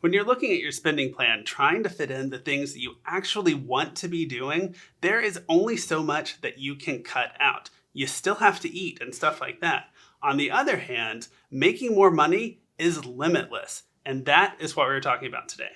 When you're looking at your spending plan, trying to fit in the things that you actually want to be doing, there is only so much that you can cut out. You still have to eat and stuff like that. On the other hand, making more money is limitless, and that is what we're talking about today.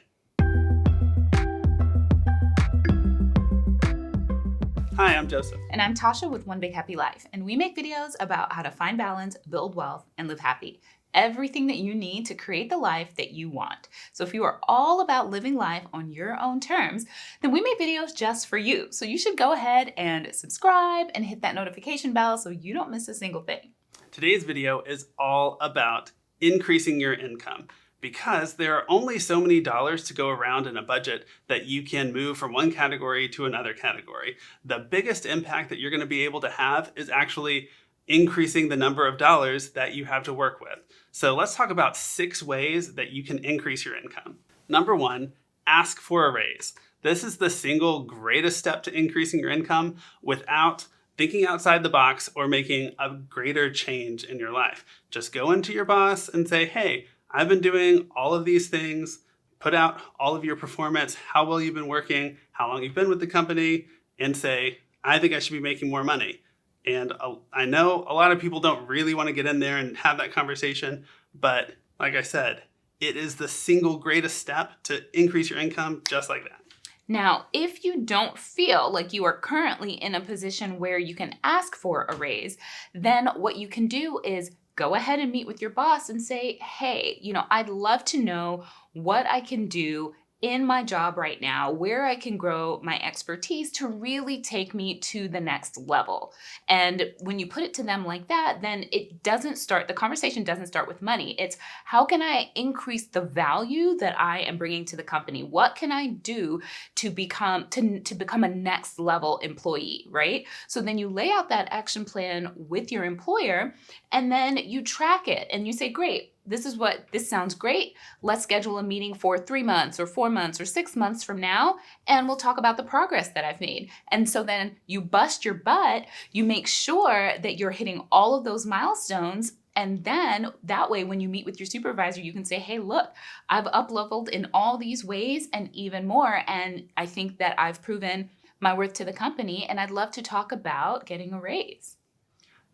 Hi, I'm Joseph. And I'm Tasha with One Big Happy Life, and we make videos about how to find balance, build wealth, and live happy. Everything that you need to create the life that you want. So if you are all about living life on your own terms, then we make videos just for you. So you should go ahead and subscribe and hit that notification bell so you don't miss a single thing. Today's video is all about increasing your income, because there are only so many dollars to go around in a budget that you can move from one category to another category. The biggest impact that you're going to be able to have is actually increasing the number of dollars that you have to work with. So let's talk about 6 ways that you can increase your income. Number 1, ask for a raise. This is the single greatest step to increasing your income without thinking outside the box or making a greater change in your life. Just go into your boss and say, hey, I've been doing all of these things, put out all of your performance, how well you've been working, how long you've been with the company, and say, I think I should be making more money. And I know a lot of people don't really want to get in there and have that conversation, but like I said, it is the single greatest step to increase your income just like that. Now, if you don't feel like you are currently in a position where you can ask for a raise, then what you can do is go ahead and meet with your boss and say, hey, I'd love to know what I can do in my job right now, where I can grow my expertise to really take me to the next level. And when you put it to them like that, then the conversation doesn't start with money. It's how can I increase the value that I am bringing to the company? What can I do to become a next level employee, right? So then you lay out that action plan with your employer, and then you track it and you say, great, this sounds great. Let's schedule a meeting for 3 months or 4 months or 6 months from now, and we'll talk about the progress that I've made. And so then you bust your butt, you make sure that you're hitting all of those milestones. And then that way, when you meet with your supervisor, you can say, hey, look, I've up-leveled in all these ways and even more. And I think that I've proven my worth to the company, and I'd love to talk about getting a raise.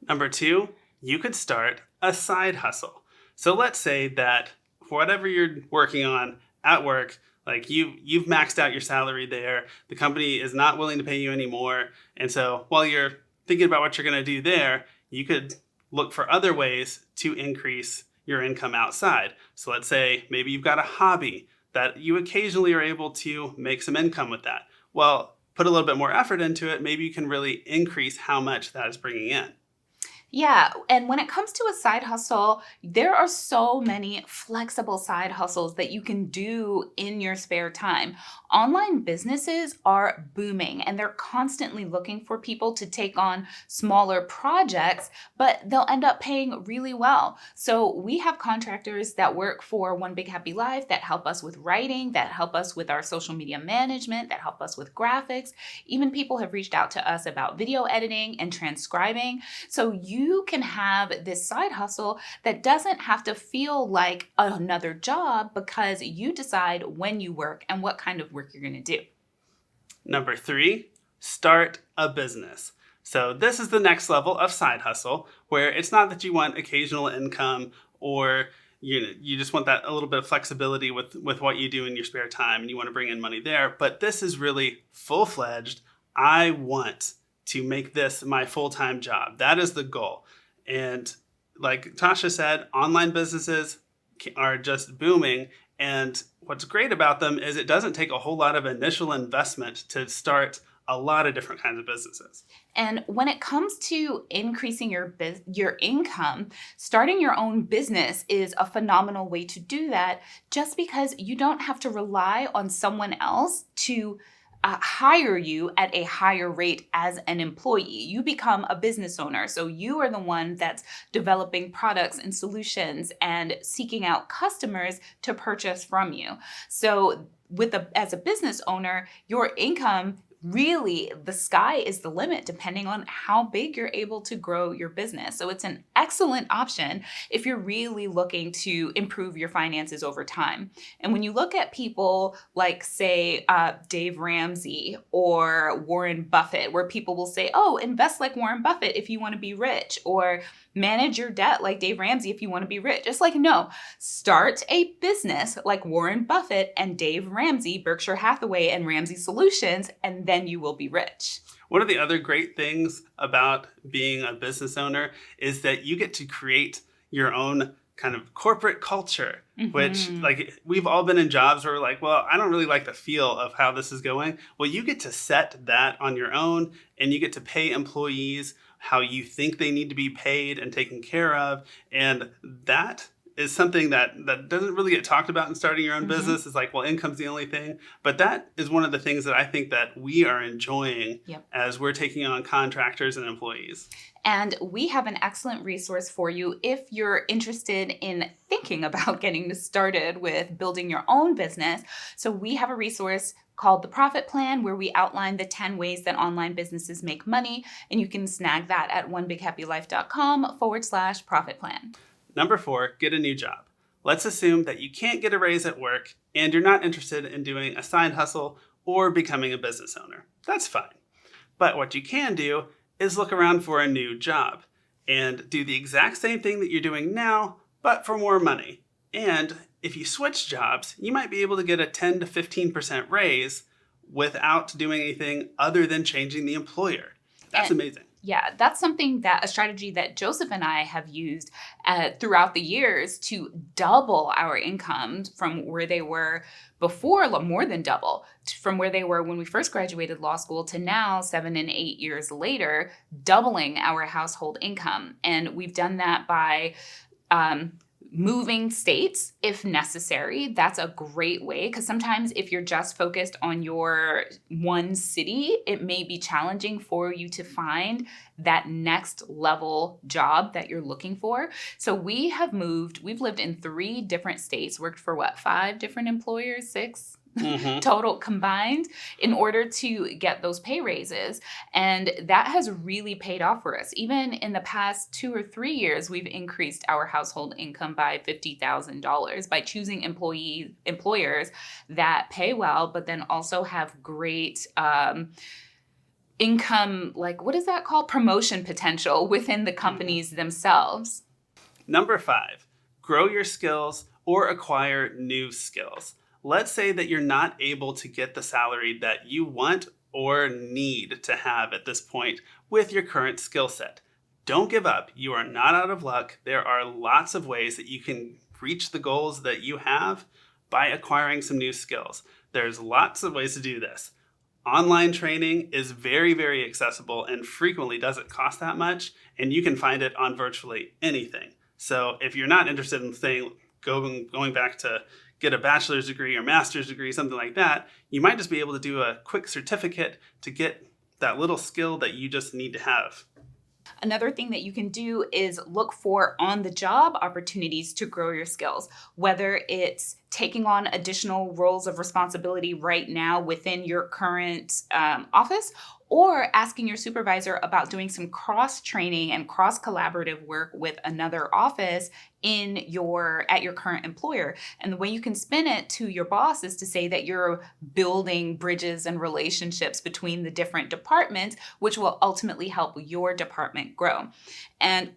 Number 2, you could start a side hustle. So let's say that for whatever you're working on at work, like you've maxed out your salary there, the company is not willing to pay you anymore. And so while you're thinking about what you're going to do there, you could look for other ways to increase your income outside. So let's say maybe you've got a hobby that you occasionally are able to make some income with that. Well, put a little bit more effort into it, maybe you can really increase how much that is bringing in. Yeah, and when it comes to a side hustle, there are so many flexible side hustles that you can do in your spare time. Online businesses are booming, and they're constantly looking for people to take on smaller projects, but they'll end up paying really well. So we have contractors that work for One Big Happy Life that help us with writing, that help us with our social media management, that help us with graphics. Even people have reached out to us about video editing and transcribing. So you can have this side hustle that doesn't have to feel like another job, because you decide when you work and what kind of work you're going to do. Number 3, start a business. So this is the next level of side hustle, where it's not that you want occasional income or you just want that a little bit of flexibility with what you do in your spare time and you want to bring in money there. But this is really full-fledged. I want to make this my full-time job. That is the goal. And like Tasha said, online businesses are just booming. And what's great about them is it doesn't take a whole lot of initial investment to start a lot of different kinds of businesses. And when it comes to increasing your income, starting your own business is a phenomenal way to do that, just because you don't have to rely on someone else to hire you at a higher rate as an employee. You become a business owner. So you are the one that's developing products and solutions and seeking out customers to purchase from you. So as a business owner, your income really the sky is the limit depending on how big you're able to grow your business. So it's an excellent option if you're really looking to improve your finances over time. And when you look at people like, say, Dave Ramsey or Warren Buffett, where people will say, oh, invest like Warren Buffett if you want to be rich, or manage your debt like Dave Ramsey if you want to be rich. It's like, no, start a business like Warren Buffett and Dave Ramsey, Berkshire Hathaway and Ramsey Solutions, and then you will be rich. One of the other great things about being a business owner is that you get to create your own kind of corporate culture, which like we've all been in jobs where we're like, well, I don't really like the feel of how this is going. Well, you get to set that on your own, and you get to pay employees how you think they need to be paid and taken care of. And that is something that doesn't really get talked about in starting your own business. It's like, well, income's the only thing. But that is one of the things that I think that we are enjoying as we're taking on contractors and employees. And we have an excellent resource for you if you're interested in thinking about getting started with building your own business. So we have a resource called The Profit Plan, where we outline the 10 ways that online businesses make money. And you can snag that at onebighappylife.com/profit plan. Number 4, get a new job. Let's assume that you can't get a raise at work and you're not interested in doing a side hustle or becoming a business owner. That's fine. But what you can do is look around for a new job and do the exact same thing that you're doing now, but for more money. And if you switch jobs, you might be able to get a 10 to 15% raise without doing anything other than changing the employer. That's amazing. Yeah, that's a strategy that Joseph and I have used throughout the years to double our income from where they were before, more than double, from where they were when we first graduated law school to now, 7 and 8 years later, doubling our household income. And we've done that by moving states if necessary. That's a great way, because sometimes if you're just focused on your one city, it may be challenging for you to find that next level job that you're looking for. So we've lived in 3 different states, worked for 5 different employers, 6? Total combined, in order to get those pay raises. And that has really paid off for us. Even in the past 2 or 3 years, we've increased our household income by $50,000 by choosing employers that pay well, but then also have great income, like, what is that called? Promotion potential within the companies themselves. Number 5, grow your skills or acquire new skills. Let's say that you're not able to get the salary that you want or need to have at this point with your current skill set. Don't give up. You are not out of luck. There are lots of ways that you can reach the goals that you have by acquiring some new skills. There's lots of ways to do this. Online training is very, very accessible and frequently doesn't cost that much, and you can find it on virtually anything. So if you're not interested in going back to get a bachelor's degree or master's degree, something like that, you might just be able to do a quick certificate to get that little skill that you just need to have. Another thing that you can do is look for on-the-job opportunities to grow your skills, whether it's taking on additional roles of responsibility right now within your current office, or asking your supervisor about doing some cross-training and cross-collaborative work with another office at your current employer. And the way you can spin it to your boss is to say that you're building bridges and relationships between the different departments, which will ultimately help your department grow.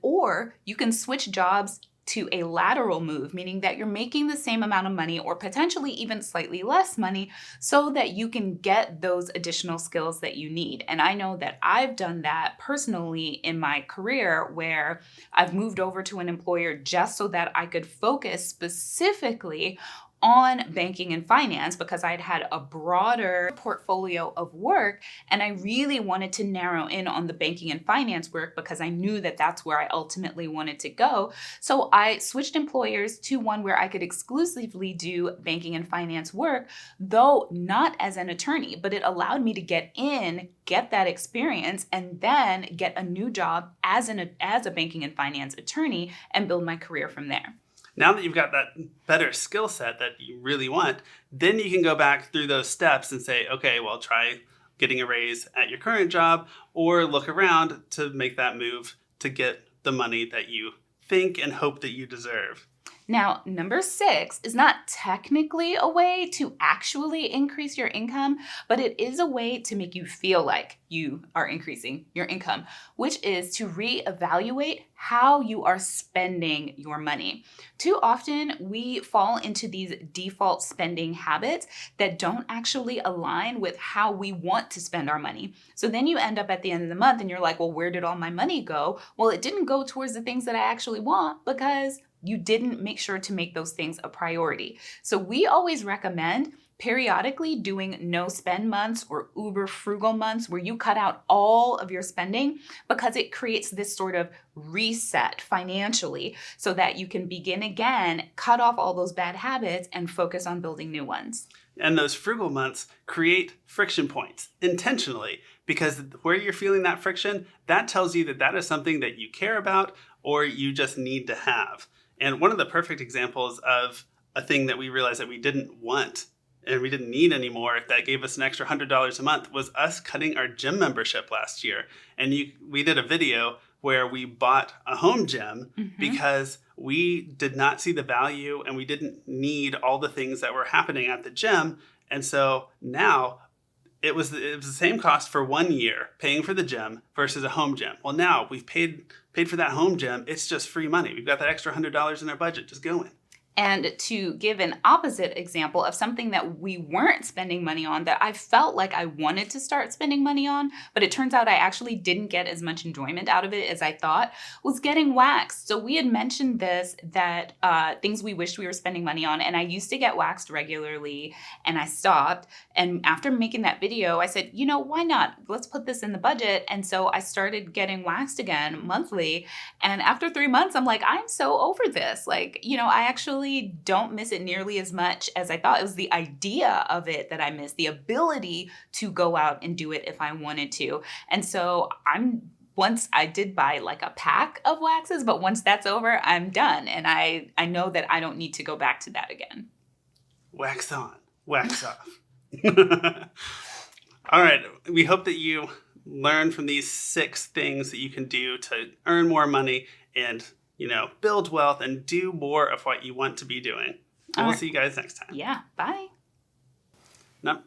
Or you can switch jobs to a lateral move, meaning that you're making the same amount of money or potentially even slightly less money so that you can get those additional skills that you need. And I know that I've done that personally in my career, where I've moved over to an employer just so that I could focus specifically on banking and finance, because I'd had a broader portfolio of work and I really wanted to narrow in on the banking and finance work because I knew that that's where I ultimately wanted to go. So I switched employers to one where I could exclusively do banking and finance work, though not as an attorney, but it allowed me to get that experience, and then get a new job as a banking and finance attorney and build my career from there. Now that you've got that better skill set that you really want, then you can go back through those steps and say, okay, well, try getting a raise at your current job, or look around to make that move to get the money that you think and hope that you deserve. Now, number 6 is not technically a way to actually increase your income, but it is a way to make you feel like you are increasing your income, which is to reevaluate how you are spending your money. Too often, we fall into these default spending habits that don't actually align with how we want to spend our money. So then you end up at the end of the month and you're like, well, where did all my money go? Well, it didn't go towards the things that I actually want because you didn't make sure to make those things a priority. So we always recommend periodically doing no spend months or uber frugal months where you cut out all of your spending, because it creates this sort of reset financially so that you can begin again, cut off all those bad habits and focus on building new ones. And those frugal months create friction points intentionally, because where you're feeling that friction, that tells you that that is something that you care about or you just need to have. And one of the perfect examples of a thing that we realized that we didn't want and we didn't need anymore that gave us an extra $100 a month was us cutting our gym membership last year. And we did a video where we bought a home gym because we did not see the value and we didn't need all the things that were happening at the gym. And so now it was the same cost for 1 year paying for the gym versus a home gym. Well, now we've paid for that home gym. It's just free money. We've got that extra $100 in our budget just going. And to give an opposite example of something that we weren't spending money on that I felt like I wanted to start spending money on, but it turns out I actually didn't get as much enjoyment out of it as I thought, was getting waxed. So we had mentioned this, that things we wished we were spending money on, and I used to get waxed regularly and I stopped. And after making that video, I said, you know, why not? Let's put this in the budget. And so I started getting waxed again monthly. And after 3 months, I'm like, I'm so over this. Like, you know, I actually don't miss it nearly as much as I thought. It was the idea of it that I missed, the ability to go out and do it if I wanted to. And so once I did buy like a pack of waxes, but once that's over, I'm done. And I know that I don't need to go back to that again. Wax on, wax off. All right. We hope that you learn from these 6 things that you can do to earn more money and, you know, build wealth and do more of what you want to be doing. And we'll see you guys next time. Yeah. Bye. No.